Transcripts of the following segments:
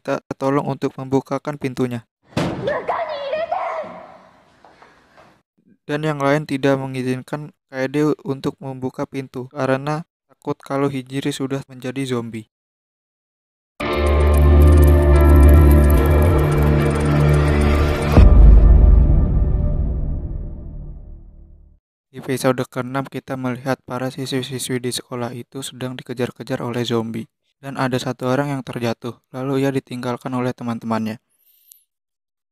meminta tolong untuk membukakan pintunya. Dan yang lain tidak mengizinkan Kaede untuk membuka pintu karena takut kalau Hijiri sudah menjadi zombie. Di episode ke-6 kita melihat para siswi-siswi di sekolah itu sedang dikejar-kejar oleh zombie. Dan ada satu orang yang terjatuh, lalu ia ditinggalkan oleh teman-temannya.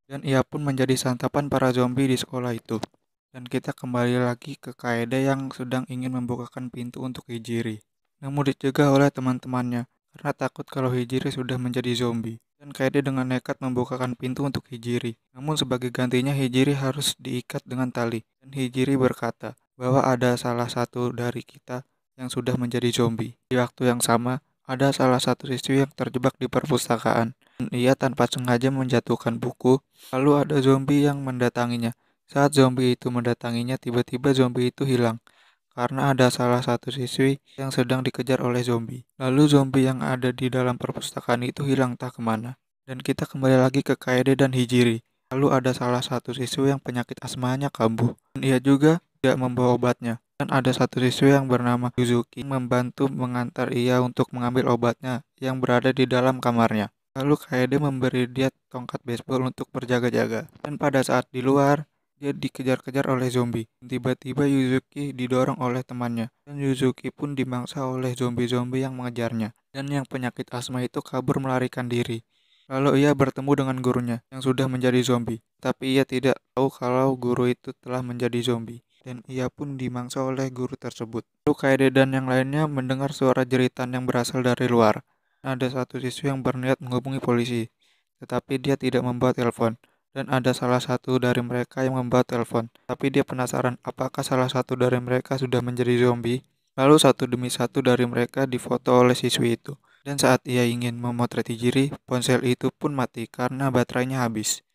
Dan ia pun menjadi santapan para zombie di sekolah itu. Dan kita kembali lagi ke Kaede yang sedang ingin membukakan pintu untuk Hijiri. Namun dicegah oleh teman-temannya, karena takut kalau Hijiri sudah menjadi zombie. Dan Kaede dengan nekat membukakan pintu untuk Hijiri. Namun sebagai gantinya Hijiri harus diikat dengan tali. Dan Hijiri berkata bahwa ada salah satu dari kita yang sudah menjadi zombie. Di waktu yang sama, ada salah satu siswi yang terjebak di perpustakaan. Dan ia tanpa sengaja menjatuhkan buku, lalu ada zombie yang mendatanginya. Saat zombie itu mendatanginya, tiba-tiba zombie itu hilang. Karena ada salah satu siswi yang sedang dikejar oleh zombie. Lalu zombie yang ada di dalam perpustakaan itu hilang tak kemana. Dan kita kembali lagi ke Kaede dan Hijiri. Lalu ada salah satu siswi yang penyakit asmanya kambuh. Dan ia juga tidak membawa obatnya. Dan ada satu siswi yang bernama Yuzuki membantu mengantar ia untuk mengambil obatnya yang berada di dalam kamarnya. Lalu Kaede memberi dia tongkat baseball untuk berjaga-jaga. Dan pada saat di luar, dia dikejar-kejar oleh zombie. Tiba-tiba Yuzuki didorong oleh temannya, dan Yuzuki pun dimangsa oleh zombie-zombie yang mengejarnya. Dan yang penyakit asma itu kabur melarikan diri. Lalu ia bertemu dengan gurunya yang sudah menjadi zombie. Tapi ia tidak tahu kalau guru itu telah menjadi zombie. Dan ia pun dimangsa oleh guru tersebut. Lalu Kaede dan yang lainnya mendengar suara jeritan yang berasal dari luar. Ada satu siswi yang berniat menghubungi polisi, tetapi dia tidak membawa telepon. Dan ada salah satu dari mereka yang membawa telepon. Tapi dia penasaran apakah salah satu dari mereka sudah menjadi zombie. Lalu satu demi satu dari mereka difoto oleh siswi itu. Dan saat ia ingin memotret Hijiri, ponsel itu pun mati karena baterainya habis.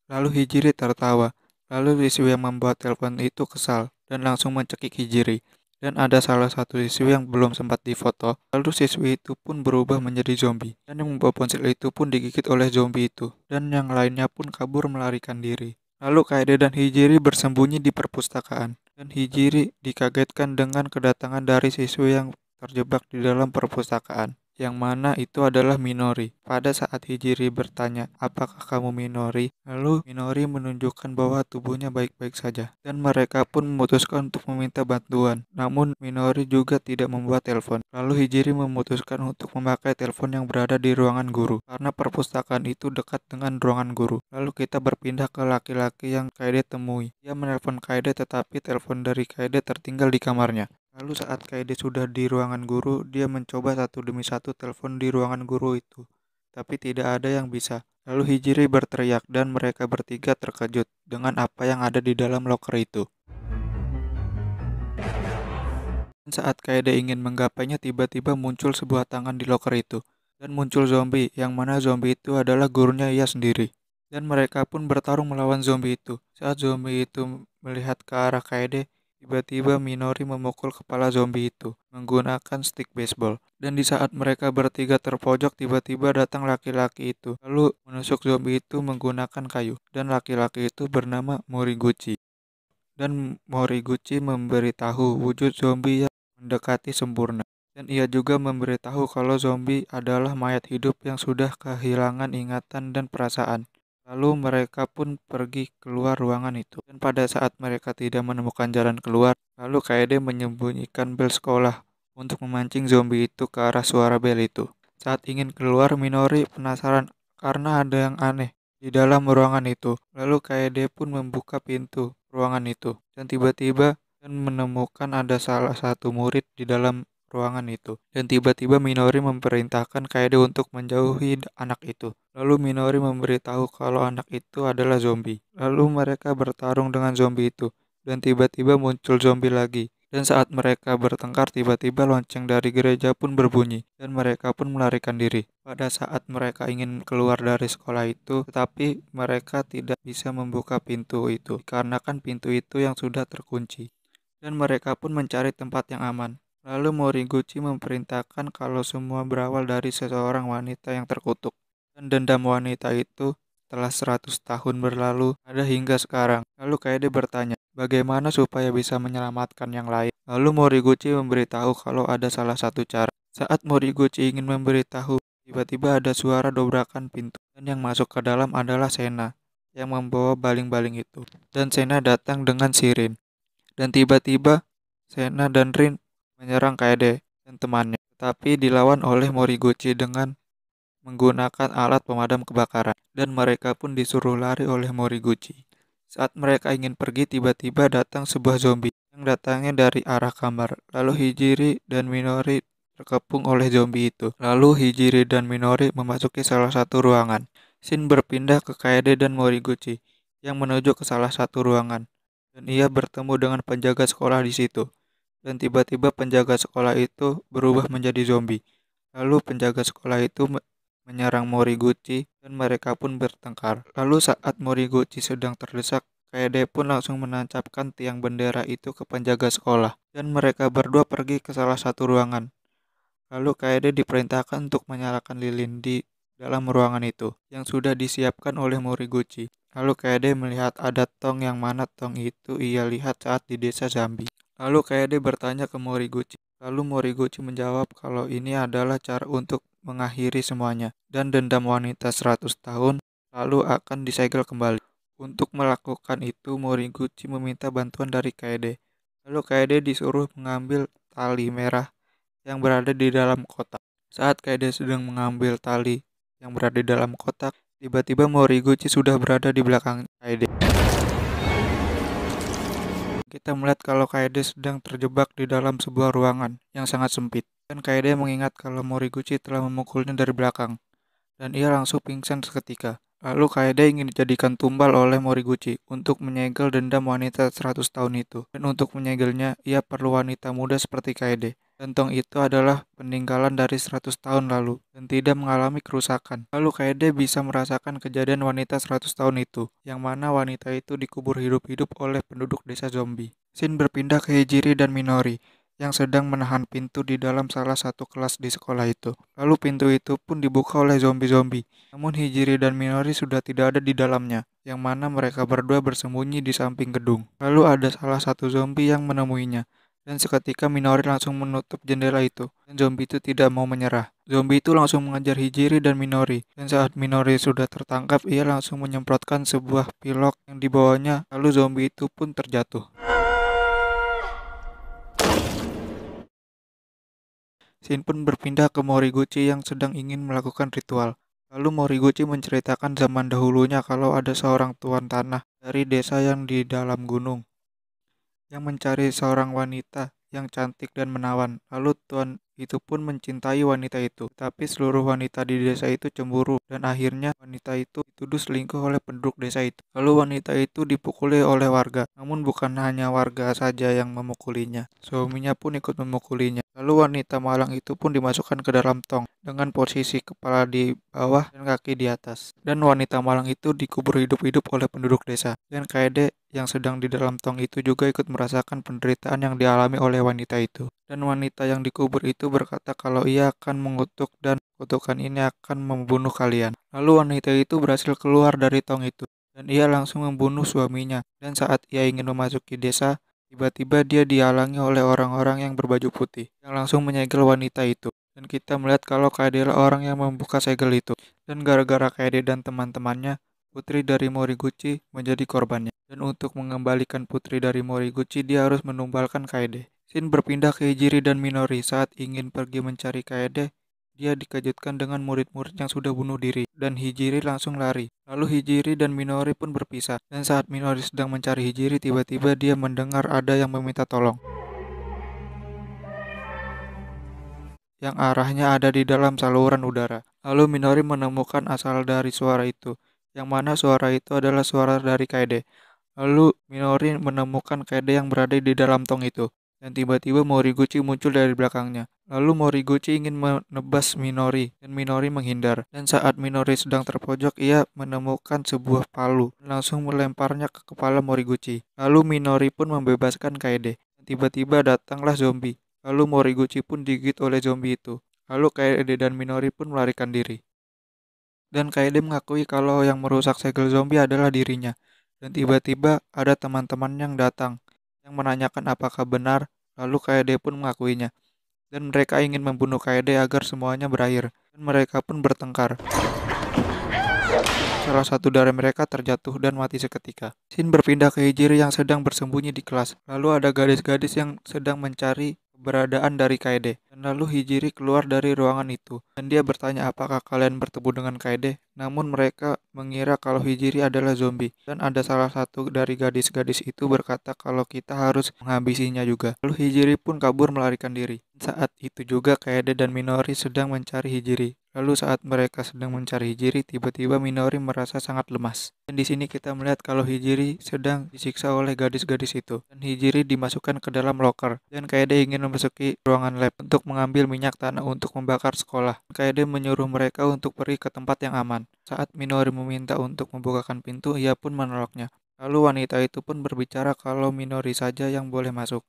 Lalu Hijiri tertawa. Lalu siswi yang membawa telepon itu kesal dan langsung mencekik Hijiri. Dan ada salah satu siswi yang belum sempat difoto. Lalu siswi itu pun berubah menjadi zombie. Dan yang membawa ponsel itu pun digigit oleh zombie itu. Dan yang lainnya pun kabur melarikan diri. Lalu Kaede dan Hijiri bersembunyi di perpustakaan. Dan Hijiri dikagetkan dengan kedatangan dari siswi yang terjebak di dalam perpustakaan, yang mana itu adalah Minori. Pada saat Hijiri bertanya, apakah kamu Minori? Lalu Minori menunjukkan bahwa tubuhnya baik-baik saja. Dan mereka pun memutuskan untuk meminta bantuan. Namun Minori juga tidak membawa telepon. Lalu Hijiri memutuskan untuk memakai telepon yang berada di ruangan guru. Karena perpustakaan itu dekat dengan ruangan guru. Lalu kita berpindah ke laki-laki yang Kaede temui. Dia menelpon Kaede tetapi telepon dari Kaede tertinggal di kamarnya. Lalu saat Kaede sudah di ruangan guru, dia mencoba satu demi satu telepon di ruangan guru itu. Tapi tidak ada yang bisa. Lalu Hijiri berteriak dan mereka bertiga terkejut dengan apa yang ada di dalam loker itu. Dan saat Kaede ingin menggapainya, tiba-tiba muncul sebuah tangan di loker itu. Dan muncul zombie, yang mana zombie itu adalah gurunya ia sendiri. Dan mereka pun bertarung melawan zombie itu. Saat zombie itu melihat ke arah Kaede, tiba-tiba Minori memukul kepala zombie itu menggunakan stick baseball. Dan di saat mereka bertiga terpojok, tiba-tiba datang laki-laki itu. Lalu menusuk zombie itu menggunakan kayu. Dan laki-laki itu bernama Moriguchi. Dan Moriguchi memberitahu wujud zombie yang mendekati sempurna. Dan ia juga memberitahu kalau zombie adalah mayat hidup yang sudah kehilangan ingatan dan perasaan. Lalu mereka pun pergi keluar ruangan itu. Dan pada saat mereka tidak menemukan jalan keluar, lalu Kaede menyembunyikan bel sekolah untuk memancing zombie itu ke arah suara bel itu. Saat ingin keluar, Minori penasaran karena ada yang aneh di dalam ruangan itu. Lalu Kaede pun membuka pintu ruangan itu. Dan tiba-tiba menemukan ada salah satu murid di dalam ruangan itu. Dan tiba-tiba Minori memerintahkan Kaede untuk menjauhi anak itu. Lalu Minori memberitahu kalau anak itu adalah zombie. Lalu mereka bertarung dengan zombie itu. Dan tiba-tiba muncul zombie lagi. Dan saat mereka bertengkar, tiba-tiba lonceng dari gereja pun berbunyi. Dan mereka pun melarikan diri. Pada saat mereka ingin keluar dari sekolah itu, tetapi mereka tidak bisa membuka pintu itu. Dikarenakan pintu itu yang sudah terkunci. Dan mereka pun mencari tempat yang aman. Lalu Moriguchi memerintahkan kalau semua berawal dari seseorang wanita yang terkutuk. Dan dendam wanita itu telah 100 tahun berlalu ada hingga sekarang. Lalu Kaede bertanya, bagaimana supaya bisa menyelamatkan yang lain? Lalu Moriguchi memberitahu kalau ada salah satu cara. Saat Moriguchi ingin memberitahu, tiba-tiba ada suara dobrakan pintu. Dan yang masuk ke dalam adalah Sena yang membawa baling-baling itu. Dan Sena datang dengan sirine. Dan tiba-tiba Sena dan Rin menyerang Kaede dan temannya. Tetapi dilawan oleh Moriguchi dengan menggunakan alat pemadam kebakaran, dan mereka pun disuruh lari oleh Moriguchi. Saat mereka ingin pergi, tiba-tiba datang sebuah zombie yang datangnya dari arah kamar. Lalu Hijiri dan Minori terkepung oleh zombie itu. Lalu Hijiri dan Minori memasuki salah satu ruangan. Shin berpindah ke Kaede dan Moriguchi yang menuju ke salah satu ruangan, dan ia bertemu dengan penjaga sekolah di situ. Dan tiba-tiba penjaga sekolah itu berubah menjadi zombie. Lalu penjaga sekolah itu menyerang Moriguchi dan mereka pun bertengkar. Lalu saat Moriguchi sedang terdesak, Kaede pun langsung menancapkan tiang bendera itu ke penjaga sekolah dan mereka berdua pergi ke salah satu ruangan. Lalu Kaede diperintahkan untuk menyalakan lilin di dalam ruangan itu yang sudah disiapkan oleh Moriguchi. Lalu Kaede melihat ada tong yang mana tong itu ia lihat saat di desa Zambi. Lalu Kaede bertanya ke Moriguchi. Lalu Moriguchi menjawab kalau ini adalah cara untuk mengakhiri semuanya dan dendam wanita 100 tahun lalu akan disegel kembali. Untuk melakukan itu Moriguchi meminta bantuan dari Kaede. Lalu Kaede disuruh mengambil tali merah yang berada di dalam kotak. Saat Kaede sedang mengambil tali yang berada di dalam kotak, tiba-tiba Moriguchi sudah berada di belakang Kaede. Kita melihat kalau Kaede sedang terjebak di dalam sebuah ruangan yang sangat sempit. Dan Kaede mengingat kalau Moriguchi telah memukulnya dari belakang, dan ia langsung pingsan seketika. Lalu Kaede ingin dijadikan tumbal oleh Moriguchi untuk menyegel dendam wanita 100 tahun itu. Dan untuk menyegelnya, ia perlu wanita muda seperti Kaede. Dan tong itu adalah peninggalan dari 100 tahun lalu dan tidak mengalami kerusakan. Lalu Kaede bisa merasakan kejadian wanita 100 tahun itu, yang mana wanita itu dikubur hidup-hidup oleh penduduk desa zombie. Shin berpindah ke Hijiri dan Minori yang sedang menahan pintu di dalam salah satu kelas di sekolah itu. Lalu pintu itu pun dibuka oleh zombie-zombie. Namun Hijiri dan Minori sudah tidak ada di dalamnya, yang mana mereka berdua bersembunyi di samping gedung. Lalu ada salah satu zombie yang menemuinya. Dan seketika Minori langsung menutup jendela itu, dan zombie itu tidak mau menyerah. Zombie itu langsung mengejar Hijiri dan Minori, dan saat Minori sudah tertangkap, ia langsung menyemprotkan sebuah pilok yang dibawanya, lalu zombie itu pun terjatuh. Shin pun berpindah ke Moriguchi yang sedang ingin melakukan ritual. Lalu Moriguchi menceritakan zaman dahulunya kalau ada seorang tuan tanah dari desa yang di dalam gunung yang mencari seorang wanita yang cantik dan menawan. Lalu tuan itu pun mencintai wanita itu. Tapi seluruh wanita di desa itu cemburu dan akhirnya wanita itu dituduh selingkuh oleh penduduk desa itu. Lalu wanita itu dipukuli oleh warga. Namun bukan hanya warga saja yang memukulinya. Suaminya pun ikut memukulinya. Lalu wanita malang itu pun dimasukkan ke dalam tong dengan posisi kepala di bawah dan kaki di atas. Dan wanita malang itu dikubur hidup-hidup oleh penduduk desa. Dan Kaede yang sedang di dalam tong itu juga ikut merasakan penderitaan yang dialami oleh wanita itu. Dan wanita yang dikubur itu berkata kalau ia akan mengutuk dan kutukan ini akan membunuh kalian. Lalu wanita itu berhasil keluar dari tong itu dan ia langsung membunuh suaminya. Dan saat ia ingin memasuki desa, tiba-tiba dia dihalangi oleh orang-orang yang berbaju putih yang langsung menyegel wanita itu. Dan kita melihat kalau Kaede adalah orang yang membuka segel itu. Dan gara-gara Kaede dan teman-temannya, putri dari Moriguchi menjadi korbannya. Dan untuk mengembalikan putri dari Moriguchi, dia harus menumbalkan Kaede. Shin berpindah ke Hijiri dan Minori saat ingin pergi mencari Kaede. Dia dikejutkan dengan murid-murid yang sudah bunuh diri, dan Hijiri langsung lari. Lalu Hijiri dan Minori pun berpisah, dan saat Minori sedang mencari Hijiri, tiba-tiba dia mendengar ada yang meminta tolong, yang arahnya ada di dalam saluran udara. Lalu Minori menemukan asal dari suara itu, yang mana suara itu adalah suara dari Kaede. Lalu Minori menemukan Kaede yang berada di dalam tong itu, dan tiba-tiba Moriguchi muncul dari belakangnya. Lalu Moriguchi ingin menebas Minori, dan Minori menghindar. Dan saat Minori sedang terpojok, ia menemukan sebuah palu, dan langsung melemparnya ke kepala Moriguchi. Lalu Minori pun membebaskan Kaede. Tiba-tiba datanglah zombie. Lalu Moriguchi pun digigit oleh zombie itu. Lalu Kaede dan Minori pun melarikan diri. Dan Kaede mengakui kalau yang merusak segel zombie adalah dirinya. Dan tiba-tiba ada teman-teman yang datang, yang menanyakan apakah benar, lalu Kaede pun mengakuinya. Dan mereka ingin membunuh Kaede agar semuanya berakhir. Dan mereka pun bertengkar. Salah satu dari mereka terjatuh dan mati seketika. Shin berpindah ke Hijiri yang sedang bersembunyi di kelas. Lalu ada gadis-gadis yang sedang mencari keberadaan dari Kaede. Dan lalu Hijiri keluar dari ruangan itu. Dan dia bertanya apakah kalian bertemu dengan Kaede. Namun mereka mengira kalau Hijiri adalah zombie. Dan ada salah satu dari gadis-gadis itu berkata kalau kita harus menghabisinya juga. Lalu Hijiri pun kabur melarikan diri. Saat itu juga Kaede dan Minori sedang mencari Hijiri. Lalu saat mereka sedang mencari Hijiri, tiba-tiba Minori merasa sangat lemas. Dan di sini kita melihat kalau Hijiri sedang disiksa oleh gadis-gadis itu. Dan Hijiri dimasukkan ke dalam loker. Dan Kaede ingin memasuki ruangan lab untuk mengambil minyak tanah untuk membakar sekolah. Kaede menyuruh mereka untuk pergi ke tempat yang aman. Saat Minori meminta untuk membukakan pintu, ia pun menolaknya. Lalu wanita itu pun berbicara kalau Minori saja yang boleh masuk.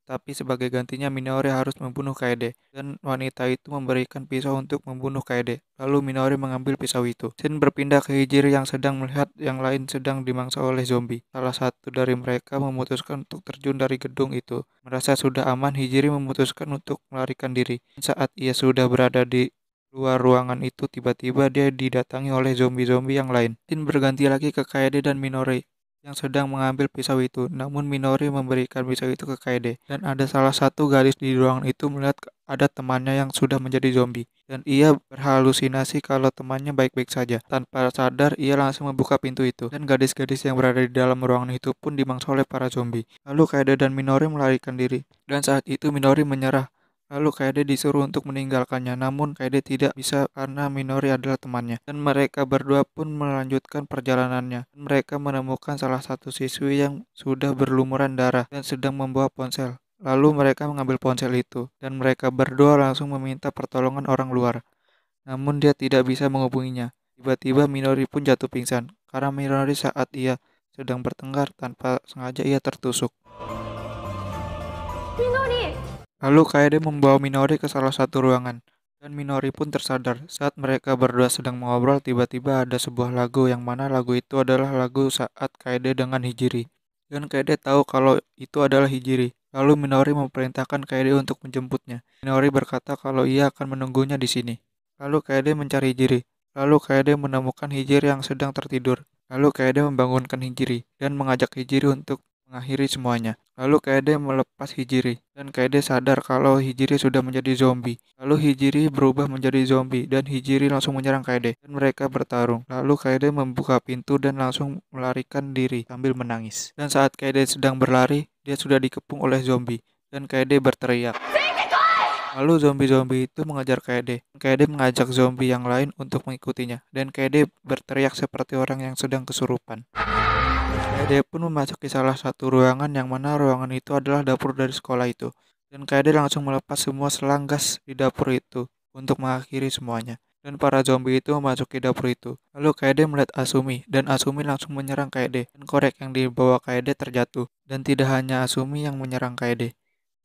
Tapi sebagai gantinya Minori harus membunuh Kaede, dan wanita itu memberikan pisau untuk membunuh Kaede. Lalu Minori mengambil pisau itu. Shin berpindah ke Hijiri yang sedang melihat yang lain sedang dimangsa oleh zombie. Salah satu dari mereka memutuskan untuk terjun dari gedung itu. Merasa sudah aman, Hijiri memutuskan untuk melarikan diri. Saat ia sudah berada di luar ruangan itu, tiba-tiba dia didatangi oleh zombie-zombie yang lain. Shin berganti lagi ke Kaede dan Minori yang sedang mengambil pisau itu. Namun Minori memberikan pisau itu ke Kaede. Dan ada salah satu gadis di ruangan itu melihat ada temannya yang sudah menjadi zombie. Dan ia berhalusinasi kalau temannya baik-baik saja. Tanpa sadar, ia langsung membuka pintu itu. Dan gadis-gadis yang berada di dalam ruangan itu pun dimangsa oleh para zombie. Lalu Kaede dan Minori melarikan diri. Dan saat itu Minori menyerah. Lalu Kaede disuruh untuk meninggalkannya, namun Kaede tidak bisa karena Minori adalah temannya. Dan mereka berdua pun melanjutkan perjalanannya. Dan mereka menemukan salah satu siswi yang sudah berlumuran darah dan sedang membawa ponsel. Lalu mereka mengambil ponsel itu, dan mereka berdua langsung meminta pertolongan orang luar. Namun dia tidak bisa menghubunginya. Tiba-tiba Minori pun jatuh pingsan, karena Minori saat ia sedang bertengkar tanpa sengaja ia tertusuk. Lalu Kaede membawa Minori ke salah satu ruangan, dan Minori pun tersadar. Saat mereka berdua sedang mengobrol, tiba-tiba ada sebuah lagu yang mana lagu itu adalah lagu saat Kaede dengan Hijiri. Dan Kaede tahu kalau itu adalah Hijiri. Lalu Minori memerintahkan Kaede untuk menjemputnya. Minori berkata kalau ia akan menunggunya di sini. Lalu Kaede mencari Hijiri. Lalu Kaede menemukan Hijiri yang sedang tertidur. Lalu Kaede membangunkan Hijiri dan mengajak Hijiri untuk mengakhiri semuanya. Lalu Kaede melepas Hijiri, dan Kaede sadar kalau Hijiri sudah menjadi zombie. Lalu Hijiri berubah menjadi zombie, dan Hijiri langsung menyerang Kaede, dan mereka bertarung. Lalu Kaede membuka pintu dan langsung melarikan diri sambil menangis. Dan saat Kaede sedang berlari, dia sudah dikepung oleh zombie, dan Kaede berteriak. Lalu zombie-zombie itu mengejar Kaede. Kaede mengajak zombie yang lain untuk mengikutinya, dan Kaede berteriak seperti orang yang sedang kesurupan. Kaede pun memasuki salah satu ruangan yang mana ruangan itu adalah dapur dari sekolah itu. Dan Kaede langsung melepas semua selang gas di dapur itu untuk mengakhiri semuanya. Dan para zombie itu memasuki dapur itu. Lalu Kaede melihat Asumi, dan Asumi langsung menyerang Kaede. Dan korek yang dibawa Kaede terjatuh. Dan tidak hanya Asumi yang menyerang Kaede,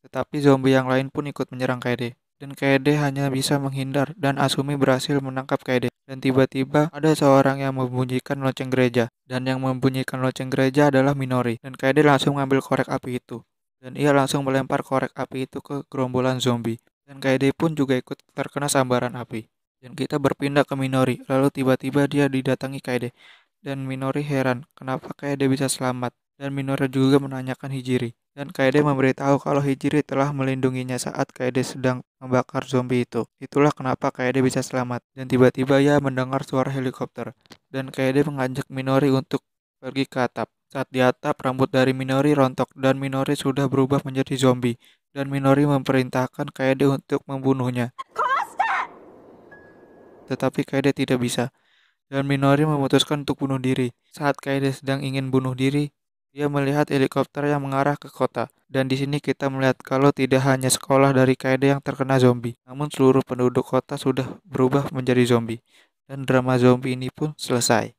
tetapi zombie yang lain pun ikut menyerang Kaede. Dan Kaede hanya bisa menghindar, dan Asumi berhasil menangkap Kaede. Dan tiba-tiba ada seorang yang membunyikan lonceng gereja. Dan yang membunyikan lonceng gereja adalah Minori. Dan Kaede langsung mengambil korek api itu. Dan ia langsung melempar korek api itu ke gerombolan zombie. Dan Kaede pun juga ikut terkena sambaran api. Dan kita berpindah ke Minori. Lalu tiba-tiba dia didatangi Kaede. Dan Minori heran kenapa Kaede bisa selamat. Dan Minori juga menanyakan Hijiri. Dan Kaede memberitahu kalau Hijiri telah melindunginya saat Kaede sedang membakar zombie itu. Itulah kenapa Kaede bisa selamat. Dan tiba-tiba ia mendengar suara helikopter. Dan Kaede mengajak Minori untuk pergi ke atap. Saat di atap, rambut dari Minori rontok dan Minori sudah berubah menjadi zombie. Dan Minori memerintahkan Kaede untuk membunuhnya. Tetapi Kaede tidak bisa. Dan Minori memutuskan untuk bunuh diri. Saat Kaede sedang ingin bunuh diri, dia melihat helikopter yang mengarah ke kota. Dan di sini kita melihat kalau tidak hanya sekolah dari Kaede yang terkena zombie, namun seluruh penduduk kota sudah berubah menjadi zombie. Dan drama zombie ini pun selesai.